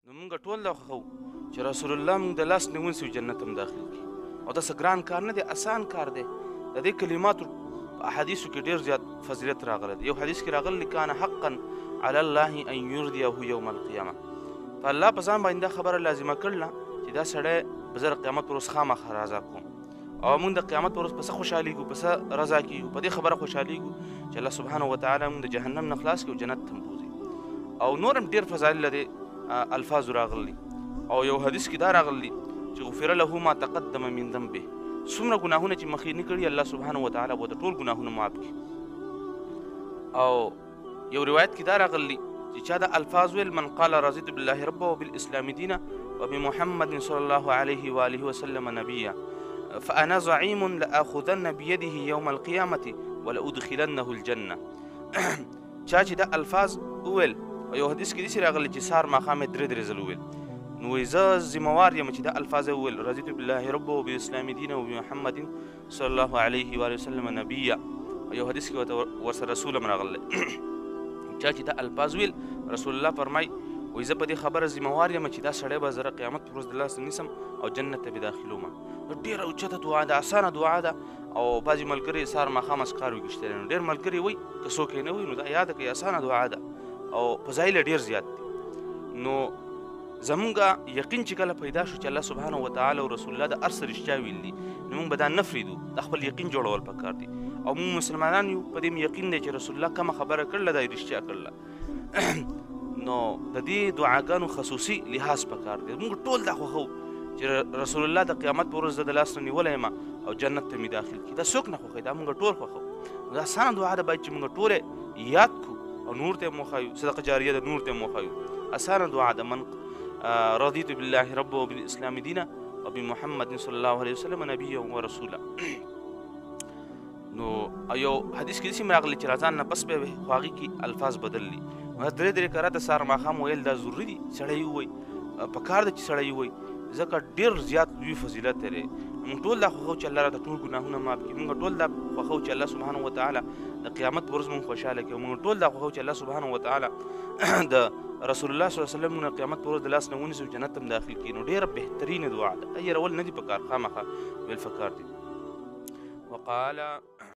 نو مونږ ټول دا خوښو چې رسول الله مونږ د لاس نه ونیسو جنت هم داخل کړي. او داسې ګران کار نه دی، اسان کار دی. د دې کلماتو په احادیثو کې ډېر زیات فضیلت راغلی دی. یو حدیث کې راغلی کان حقا علی الله ان یرضیه یوم القیامه. په الله په ځان باندې دا خبره لازمه کړله چې دا سړی به زه د قیامت پر ورځ خامخا رضا کوم. او موږ د قیامت پر ورځ په څه خوشحالېږو، په څه رضا کېږو، په دې خبره خوشحالېږو چې الله سبحانه وتعالی موږ د جهنم نه خلاص کړي او جنت ته بوځي. او نور هم ډېر فضایل له دې الفاظو راغلي. او یو حدیث کې دا راغلی چې غفر له ما تقدم من ذنبه، څومره ګناهونه چې مخکې کړي الله سبحانه وتعالی به ورته ټول ګناهونه معاف کړي. او یو روایت کې دا راغلی چې چا دا الفاظ ویل من قال رضیت بالله ربا وبالاسلام دینا وبمحمد صلی الله علیه و آله وسلم نبیا فانا زعیم لاخذن بيده يوم القيامه ولادخلنه الجنه. چا چې دا الفاظ ویل، یو حدیث کې داسې راغلی چې سهار ماښام یې درې ځله ویل، نو وایي زه ذمهوار یم چې دا الفاظ یې وویل رضیت بالله ربا وبالاسلام دینا وبمحمد صلی الله علیه و آله وسلم نبیا. یو حدیث کې ورسره رسول هم راغلی. چا چې دا الفاظ ویل رسول الله فرمایي وایي زه په دې خبره ذمهوار یم چې دا سړی به زه قیامت پر ورځ د لاس نیسم او جنت ته به داخلوم. ډېره اوچته دعا ده، اسانه دعا ده. او بعضې ملګري سهار ماښام اذکار وکښتلی نو ډېر ملګري وایي که څوک یې نه وایي نو دا یاده کړئ، اسانه دعا ده او فضایل یې ډېر زیات دي. نو زمونږ یقین چې کله پیدا شو چې الله سبحانه وتعالی او رسول الله د هر څه رښتیا ویل دي نو موږ به دا نه فریدو، د خپل یقین جوړول پکار دي. او موږ مسلمانان یو، په دې یقین دی چې رسول الله کومه خبره کړله دا یې رښتیا کړله. نو د دې دعاګانو خصوصي لحاظ پکار دی. موږ ټول دا خوښو چې رسول الله د قیامت په ورځ زه د لاس نه نیولی یم او جنت ته مې داخل کړي. دا څوک نه خوښوي، دا موږ ټول خوښو. دا اسانه دعا ده باید چې موږ ټول یاد کړو او نور ته یې وښایو، صدقه جاریه ده نور ته یې وښایو. اسانه دعا ده من رضیت بالله ربا وبالاسلام دینا وبمحمد صلی الله علیه وسلم نبیا ورسولا. نو یو حدیث کې داسې هم راغلی چې رضان نه پس به وي خو هغې کې الفاظ بدل دي. درې درې کرته سهار ماښام ویل دا ضروري دي، سړی ووایي پکار ده چې سړی ووایي، ځکه ډېر زیات لوی فضیلت دی. موږ ټول دا خوښو چې الله راته ټول ګناهونه معاف کړي. موږ ټول دا خوښو چې الله سبحانه وتعالی د قیامت په ورځ موږ خوشحاله کړي. موږ ټول دا خوښو چې الله سبحانه وتعالی د رسول الله صلی الله علیه وسلم موږ قیامت په ورځ د لاس نه ونیسو جنت ته هم داخل کړي. نو ډېره بهترینه دعا ده، هېرول نه دي پکار، خامخا ویل پکار دي. وقال